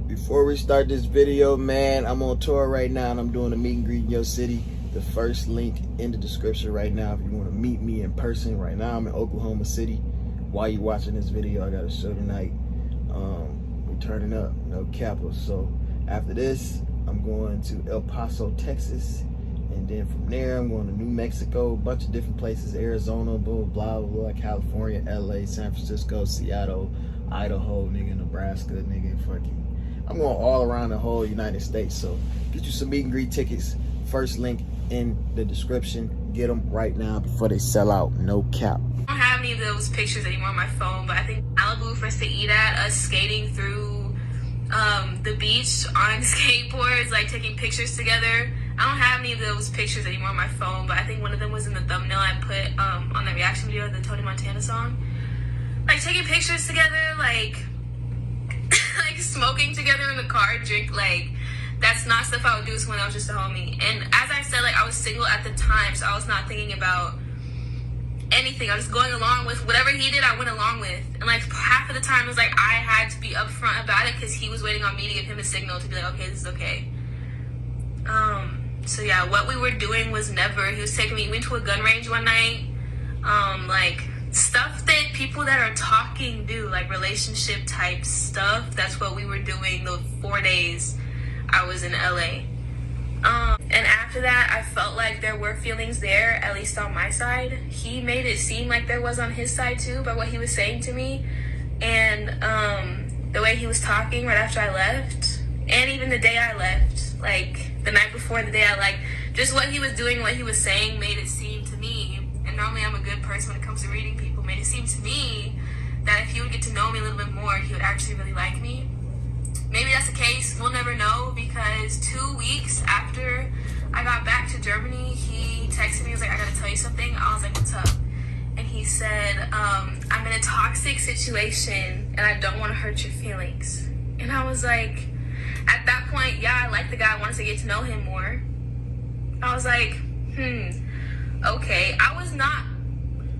Before we start this video, man, I'm on tour right now and I'm doing a meet and greet in your city. The first link in the description right now if you want to meet me in person. Right now I'm in Oklahoma City. While you watching this video, I got a show tonight. We're turning up, no capital. So after this, I'm going to El Paso, Texas. And then from there, I'm going to New Mexico, a bunch of different places, Arizona, blah, blah, blah, California, LA, San Francisco, Seattle, Idaho, nigga, Nebraska, nigga, fucking. I'm going all around the whole United States. So get you some meet and greet tickets. First link in the description. Get them right now before they sell out. No cap. I don't have any of those pictures anymore on my phone, but I think Malibu for us to eat at, us skating through the beach on skateboards, like taking pictures together. I don't have any of those pictures anymore on my phone, but I think one of them was in the thumbnail I put on the reaction video of the Tony Montana song. Like taking pictures together, like smoking together in the car, drink, like that's not stuff I would do when I was just a homie. And as I said, like I was single at the time, so I was not thinking about anything. I was going along with whatever he did. I went along with, and like half of the time it was like I had to be upfront about it because he was waiting on me to give him a signal to be like, okay, this is okay. So yeah, what we were doing was never. He was taking me. We went to a gun range one night. Like stuff that people that are talking do, like relationship type stuff. That's what we were doing the 4 days I was in LA. And after that, I felt like there were feelings there, at least on my side. He made it seem like there was on his side too, by what he was saying to me. And the way he was talking right after I left, and even the day I left, like the night before the day I like, just what he was doing, what he was saying made it seem to me, and normally I'm a good person when it comes to reading people, made it seem to me that if he would get to know me a little bit more, he would actually really like me. Maybe that's the case, we'll never know, because 2 weeks after I got back to Germany, he texted me, he was like, I gotta tell you something. I was like, what's up? And he said, I'm in a toxic situation and I don't want to hurt your feelings. And I was like, at that point, yeah, I liked the guy, I wanted to get to know him more. I was like, okay. I was not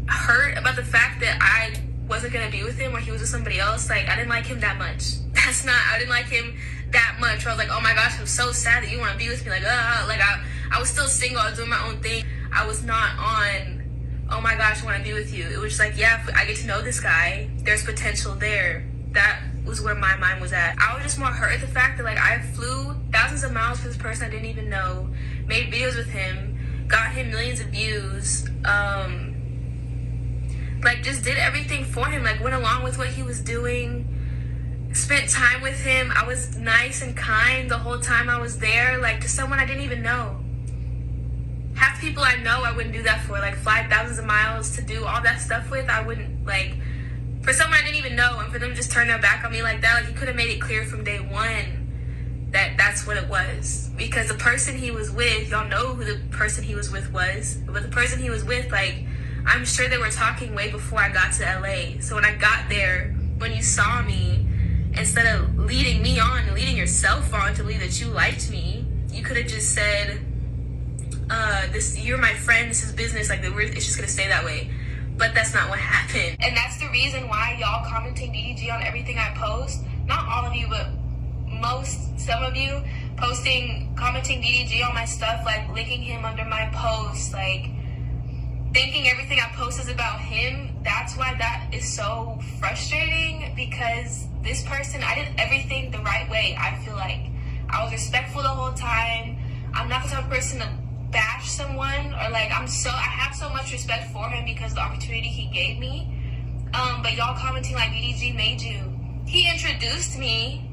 hurt about the fact that I wasn't gonna be with him or he was with somebody else. Like, I didn't like him that much. I didn't like him that much. I was like, oh my gosh, I'm so sad that you want to be with me. Like, I was still single. I was doing my own thing. I was not on, oh my gosh, I want to be with you. It was just like, yeah, if I get to know this guy, there's potential there. That was where my mind was at. I was just more hurt at the fact that like I flew thousands of miles for this person I didn't even know, made videos with him, got him millions of views, like just did everything for him, like went along with what he was doing, spent time with him. I was nice and kind the whole time I was there, like to someone I didn't even know. Half the people I know I wouldn't do that for, like fly thousands of miles to do all that stuff with. I wouldn't, like, for someone I didn't even know, and for them to just turn their back on me like that, like he could have made it clear from day one that that's what it was. Because the person he was with, y'all know who the person he was with was, but the person he was with, like, I'm sure they were talking way before I got to LA. So when I got there, when you saw me, instead of leading me on and leading yourself on to believe that you liked me, you could have just said, you're my friend, this is business, like it's just gonna stay that way. But that's not what happened. And that's the reason why y'all commenting DDG on everything I post, not all of you, but some of you commenting DDG on my stuff, like linking him under my posts, like thinking everything I post is about him. That's why that is so frustrating, because this person, I did everything the right way. I feel like I was respectful the whole time. I'm not the type of person to bash someone, or like I have so much respect for him because of the opportunity he gave me. But y'all commenting like DDG made you. He introduced me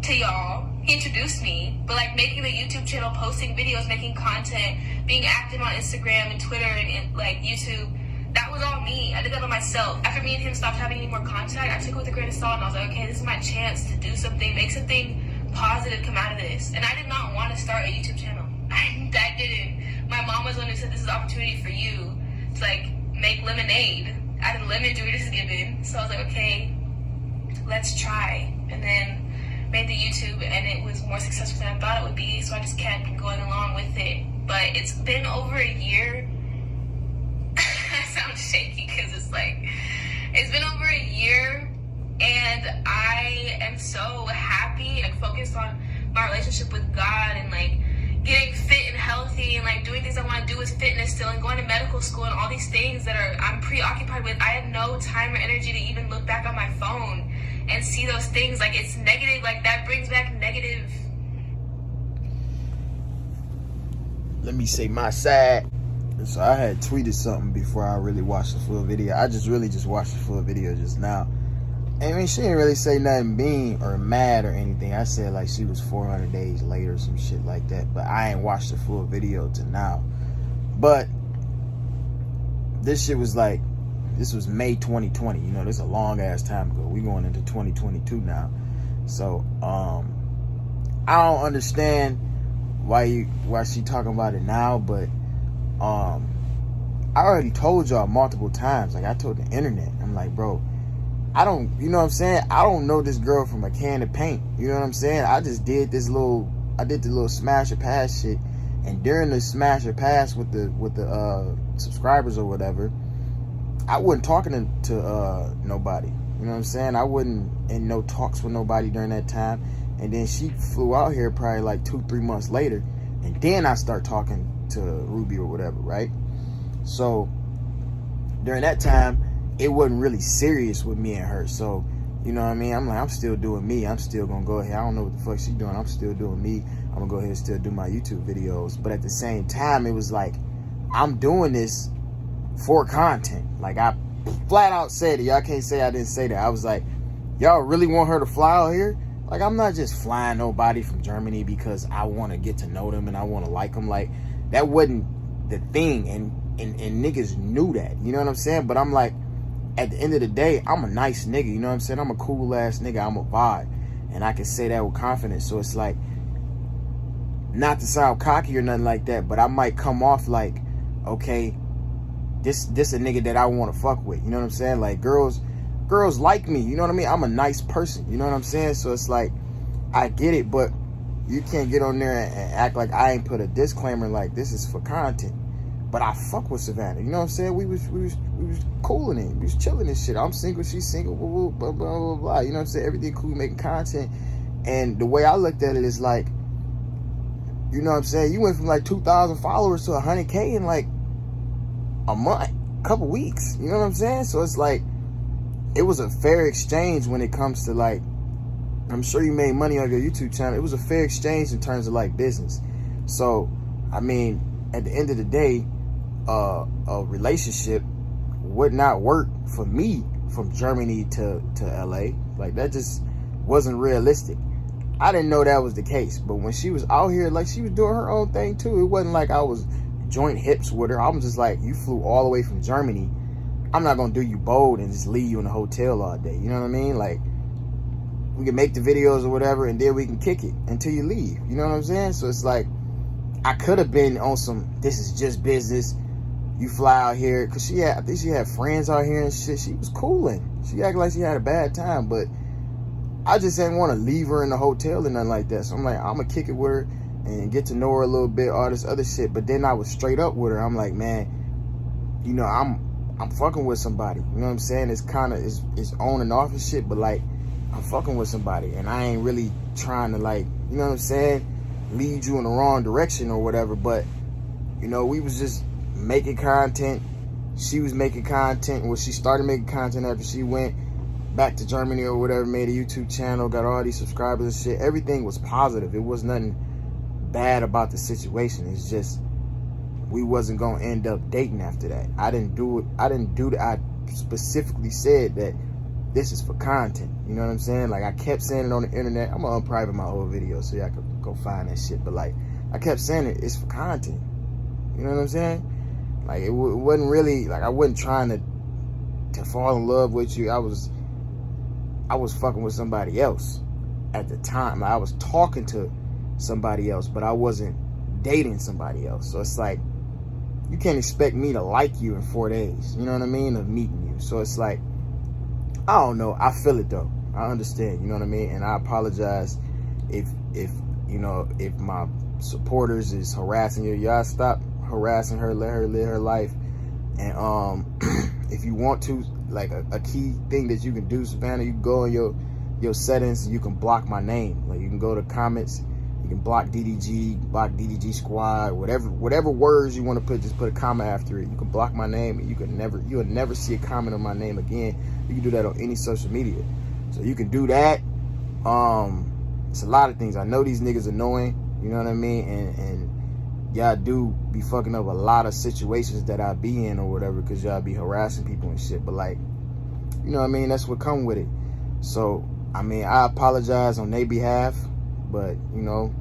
to y'all. He introduced me, but like making the YouTube channel, posting videos, making content, being active on Instagram and Twitter and like YouTube, that was all me. I did that by myself. After me and him stopped having any more contact, I took it with a grain of salt and I was like, okay, this is my chance to do something, make something positive come out of this. And I did not want to start a YouTube channel. I didn't. My mom was the one who said, this is an opportunity for you to like make lemonade out of the lemon juice is given. So I was like, okay, let's try. And then made the YouTube, and it was more successful than I thought it would be, so I just kept going along with it. But it's been over a year. I sound shaky because it's like, it's been over a year, and I am so happy focus on my relationship with God and like getting fit and healthy and like doing things I want to do with fitness still and going to medical school and all these things that I'm preoccupied with. I have no time or energy to even look back on my phone and see those things. Like, it's negative. Like, that brings back negative. Let me say my side. So I had tweeted something before I really watched the full video. I just watched the full video just now. I mean, she didn't really say nothing mean or mad or anything. I said like she was 400 days late or some shit like that. But I ain't watched the full video till now. But this shit was like, this was May 2020. You know, this is a long ass time ago. We going into 2022 now. So I don't understand why she talking about it now, but I already told y'all multiple times. Like, I told the internet, I'm like, bro, I don't, you know what I'm saying? I don't know this girl from a can of paint. You know what I'm saying? I just did the little smash or pass shit, and during the smash or pass with the subscribers or whatever, I wasn't talking to nobody. You know what I'm saying? I wasn't in no talks with nobody during that time. And then she flew out here probably like 2-3 months later, and then I start talking to Ruby or whatever, right? So during that time, it wasn't really serious with me and her. So, you know what I mean? I'm like, I'm still doing me. I'm still gonna go ahead. I don't know what the fuck she doing. I'm still doing me. I'm gonna go ahead and still do my YouTube videos. But at the same time, it was like, I'm doing this for content. Like, I flat out said it. Y'all can't say I didn't say that. I was like, y'all really want her to fly out here? Like, I'm not just flying nobody from Germany because I want to get to know them and I want to like them. Like, that wasn't the thing. And niggas knew that. You know what I'm saying? But I'm like, at the end of the day, I'm a nice nigga. You know what I'm saying? I'm a cool ass nigga. I'm a vibe. And I can say that with confidence. So it's like, not to sound cocky or nothing like that, but I might come off like, okay, this a nigga that I want to fuck with. You know what I'm saying? Like, girls like me. You know what I mean? I'm a nice person. You know what I'm saying? So it's like, I get it, but you can't get on there and act like I ain't put a disclaimer like this is for content. But I fuck with Savannah. You know what I'm saying? We was cooling it. We was chilling this shit. I'm single, she's single, blah, blah, blah, blah, blah. You know what I'm saying? Everything cool, making content. And the way I looked at it is like, you know what I'm saying? You went from like 2,000 followers to 100K in like a month, couple weeks. You know what I'm saying? So it's like, it was a fair exchange when it comes to like, I'm sure you made money on your YouTube channel. It was a fair exchange in terms of like business. So, I mean, at the end of the day, a relationship would not work for me from Germany to LA. Like, that just wasn't realistic. I didn't know that was the case. But when she was out here, like, she was doing her own thing too. It wasn't like I was joint hips with her. I was just like, you flew all the way from Germany. I'm not gonna do you bold and just leave you in a hotel all day. You know what I mean? Like, we can make the videos or whatever, and then we can kick it until you leave. You know what I'm saying? So it's like, I could have been on some, this is just business. You fly out here, cause I think she had friends out here and shit. She was cooling. She acted like she had a bad time, but I just didn't want to leave her in the hotel or nothing like that. So I'm like, I'm gonna kick it with her and get to know her a little bit, all this other shit. But then I was straight up with her. I'm like, man, you know, I'm fucking with somebody. You know what I'm saying? It's kind of, it's on and off and shit, but like, I'm fucking with somebody, and I ain't really trying to, like, you know what I'm saying, lead you in the wrong direction or whatever. But, you know, we was just making content. She was making content. Well, she started making content after she went back to Germany or whatever, made a YouTube channel, got all these subscribers and shit. Everything was positive. It was nothing bad about the situation. It's just, we wasn't gonna end up dating after that. I didn't do it. I specifically said that this is for content. You know what I'm saying? Like, I kept saying it on the internet. I'm gonna unprivate my old video so y'all can go find that shit. But like, I kept saying it, it's for content. You know what I'm saying? Like, it wasn't really, like, I wasn't trying to fall in love with you. I was fucking with somebody else at the time. Like, I was talking to somebody else, but I wasn't dating somebody else. So it's like, you can't expect me to like you in 4 days. You know what I mean? Of meeting you. So it's like, I don't know. I feel it though. I understand. You know what I mean? And I apologize if you know, if my supporters is harassing you. Y'all stop harassing her. Let her live her life. And if you want to, like, a key thing that you can do, Savannah, you can go on your your settings, you can block my name. Like, you can go to comments, you can block DDG, block DDG squad, whatever words you want to put, just put a comma after it. You can block my name, and you'll never see a comment on my name again. You can do that on any social media. So you can do that. It's a lot of things. I know these niggas annoying, you know what I mean? And y'all do be fucking up a lot of situations that I be in or whatever, because y'all be harassing people and shit. But like, you know what I mean? That's what come with it. So, I mean, I apologize on their behalf, but, you know,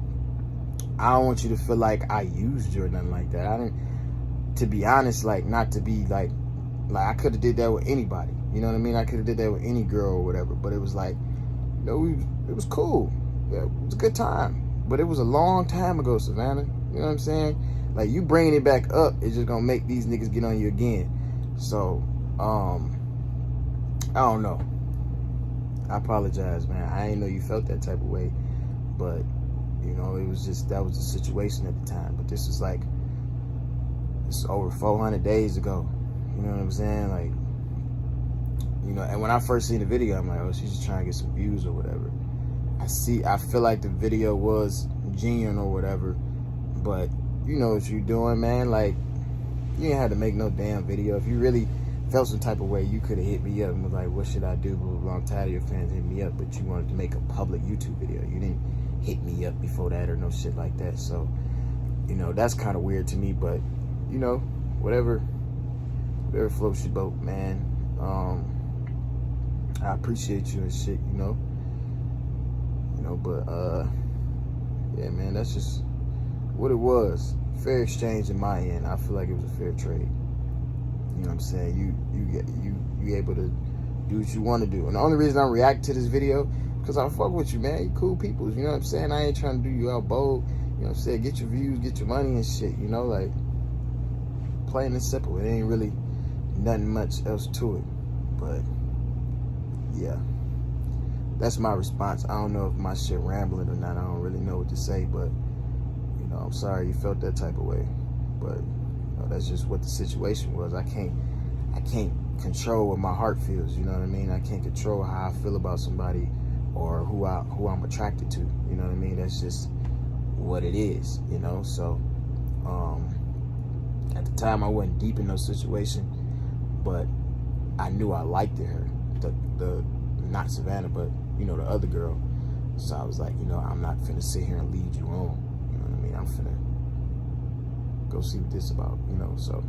I don't want you to feel like I used you or nothing like that. I didn't, to be honest, like, not to be like I could have did that with anybody. You know what I mean? I could have did that with any girl or whatever. But it was like, you know, it was cool. Yeah, it was a good time. But it was a long time ago, Savannah. You know what I'm saying? Like, you bringing it back up is just gonna make these niggas get on you again. So, I don't know. I apologize, man. I didn't know you felt that type of way. But, you know, it was just, that was the situation at the time. But this is like, it's over 400 days ago. You know what I'm saying? Like, you know, and when I first seen the video, I'm like, oh, she's just trying to get some views or whatever. I feel like the video was genuine or whatever, but you know what you're doing, man. Like, you didn't have to make no damn video. If you really felt some type of way, you could have hit me up and was like, what should I do? Blah, blah, blah. I'm tired of your fans hitting me up, but you wanted to make a public YouTube video. You didn't hit me up before that or no shit like that. So, you know, that's kind of weird to me, but, you know, whatever floats your boat, man. I appreciate you and shit, you know. But yeah, man, that's just what it was. Fair exchange in my end. I feel like it was a fair trade. You know what I'm saying? You able to do what you want to do. And the only reason I'm reacting to this video, because I fuck with you, man. You cool people. You know what I'm saying? I ain't trying to do you out bold. You know what I'm saying? Get your views, get your money and shit. You know, like, plain and simple. It ain't really nothing much else to it. But yeah. That's my response. I don't know if my shit rambling or not. I don't really know what to say, but, you know, I'm sorry you felt that type of way. But, you know, that's just what the situation was. I can't control what my heart feels, you know what I mean? I can't control how I feel about somebody or who I'm attracted to, you know what I mean? That's just what it is, you know? So, at the time I wasn't deep in no situation, but I knew I liked her. The not Savannah, but, you know, the other girl. So I was like, you know, I'm not finna sit here and lead you on. You know what I mean? I'm finna go see what this about, you know. So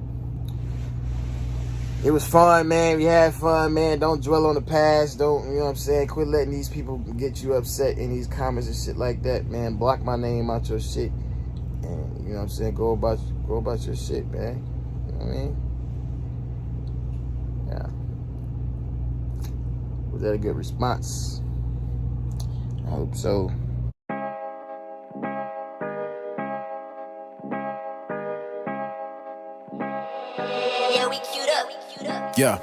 it was fun, man. We had fun, man. Don't dwell on the past. Don't, you know what I'm saying? Quit letting these people get you upset in these comments and shit like that, man. Block my name out your shit. And, you know what I'm saying? Go about your shit, man. You know what I mean? Yeah. Was that a good response? I hope so. Yeah, we queued up. Yeah.